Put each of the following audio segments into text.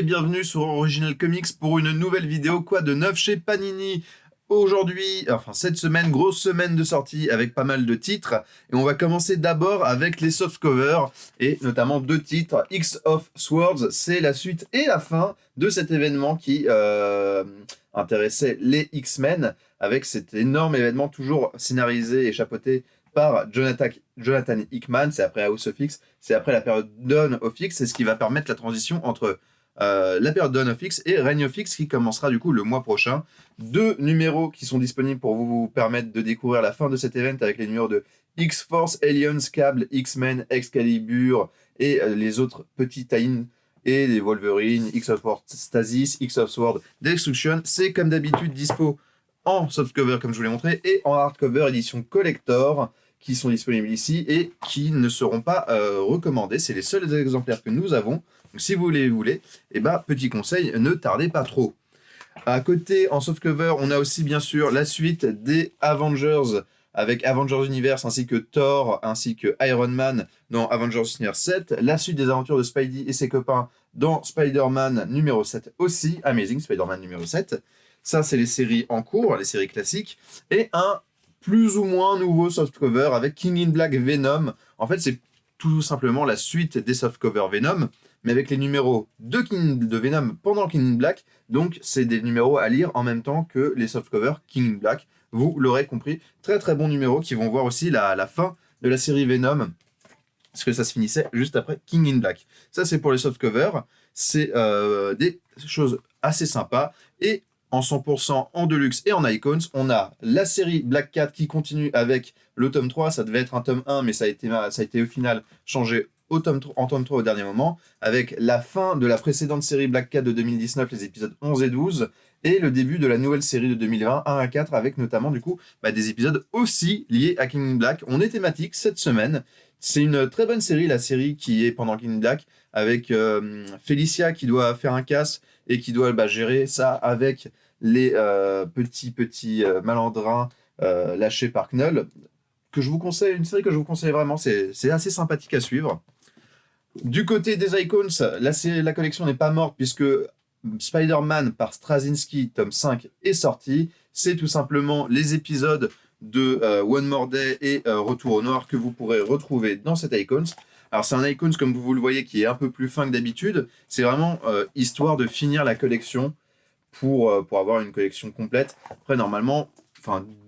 bienvenue sur Original Comics pour une nouvelle vidéo, quoi de neuf chez Panini. Aujourd'hui, enfin cette semaine, grosse semaine de sortie avec pas mal de titres. Et on va commencer d'abord avec les softcovers, et notamment deux titres. X of Swords, c'est la suite et la fin de cet événement qui intéressait les X-Men, avec cet énorme événement toujours scénarisé et chapeauté par Jonathan Hickman. C'est après House of X, c'est après la période Dawn of X, c'est ce qui va permettre la transition entre la période Dawn of X et Reign of X qui commencera du coup le mois prochain. Deux numéros qui sont disponibles pour vous permettre de découvrir la fin de cet event avec les numéros de X-Force, Aliens, Cable, X-Men, Excalibur et les autres petits tie-in et les Wolverine, X of War Stasis, X of Sword Destruction. C'est comme d'habitude dispo en softcover comme je vous l'ai montré et en hardcover édition collector qui sont disponibles ici et qui ne seront pas recommandés. C'est les seuls exemplaires que nous avons. Donc si vous les voulez, et petit conseil, ne tardez pas trop. À côté, en softcover, on a aussi bien sûr la suite des Avengers avec Avengers Universe ainsi que Thor ainsi que Iron Man dans Avengers Universe 7. La suite des aventures de Spidey et ses copains dans Spider-Man numéro 7 aussi. Amazing Spider-Man numéro 7. Ça, c'est les séries en cours, les séries classiques. Et un plus ou moins nouveau softcover avec King in Black Venom. En fait, c'est tout simplement la suite des softcovers Venom, mais avec les numéros de Venom pendant King in Black. Donc, c'est des numéros à lire en même temps que les softcovers King in Black. Vous l'aurez compris, très très bons numéros qui vont voir aussi la fin de la série Venom, parce que ça se finissait juste après King in Black. Ça, c'est pour les softcovers. C'est des choses assez sympas. Et en 100% en Deluxe et en Icons, on a la série Black Cat qui continue avec le tome 3. Ça devait être un tome 1, mais ça a été au final changé en tome 3 au dernier moment, avec la fin de la précédente série Black Cat de 2019, les épisodes 11 et 12, et le début de la nouvelle série de 2020, 1 à 4, avec notamment du coup des épisodes aussi liés à King in Black. On est thématique cette semaine. C'est une très bonne série, la série qui est pendant King in Black, avec Felicia qui doit faire un casse et qui doit gérer ça avec les petits malandrins lâchés par Knull. Une série que je vous conseille vraiment, c'est assez sympathique à suivre. Du côté des Icons, la collection n'est pas morte puisque Spider-Man par Straczynski, tome 5, est sorti. C'est tout simplement les épisodes de One More Day et Retour au Noir que vous pourrez retrouver dans cet Icons. Alors c'est un Icons, comme vous le voyez, qui est un peu plus fin que d'habitude. C'est vraiment histoire de finir la collection pour avoir une collection complète. Après, normalement,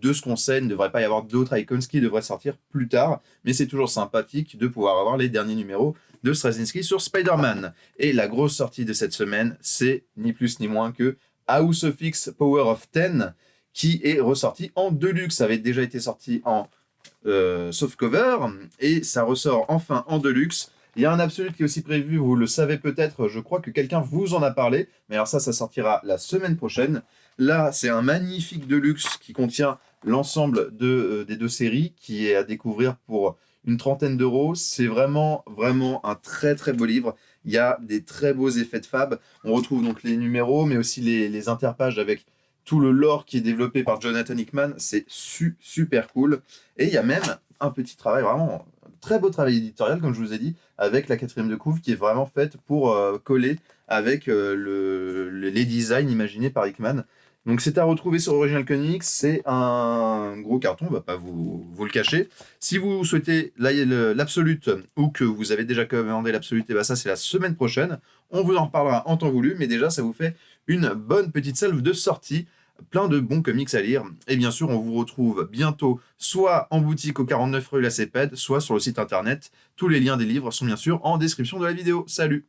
de ce qu'on sait, il ne devrait pas y avoir d'autres Icons qui devraient sortir plus tard, mais c'est toujours sympathique de pouvoir avoir les derniers numéros de Straczynski sur Spider-Man. Et la grosse sortie de cette semaine, c'est ni plus ni moins que House of X Power of 10, qui est ressorti en Deluxe. Ça avait déjà été sorti en softcover, et ça ressort enfin en Deluxe. Il y a un Absolute qui est aussi prévu, vous le savez peut-être, je crois que quelqu'un vous en a parlé, mais alors ça sortira la semaine prochaine. Là, c'est un magnifique Deluxe qui contient l'ensemble des deux séries, qui est à découvrir pour une trentaine d'euros. C'est vraiment, vraiment un très très beau livre. Il y a des très beaux effets de fab. On retrouve donc les numéros, mais aussi les interpages avec tout le lore qui est développé par Jonathan Hickman. C'est super cool. Et il y a même un petit travail, vraiment très beau travail éditorial, comme je vous ai dit, avec la 4e de couve qui est vraiment faite pour coller avec les designs imaginés par Hickman. Donc c'est à retrouver sur Original Comics, c'est un gros carton, on va pas vous le cacher. Si vous souhaitez l'Absolute ou que vous avez déjà commandé l'Absolute, et ça c'est la semaine prochaine. On vous en reparlera en temps voulu, mais déjà ça vous fait une bonne petite salve de sortie. Plein de bons comics à lire. Et bien sûr, on vous retrouve bientôt soit en boutique au 49 rue La Cépède, soit sur le site internet. Tous les liens des livres sont bien sûr en description de la vidéo. Salut!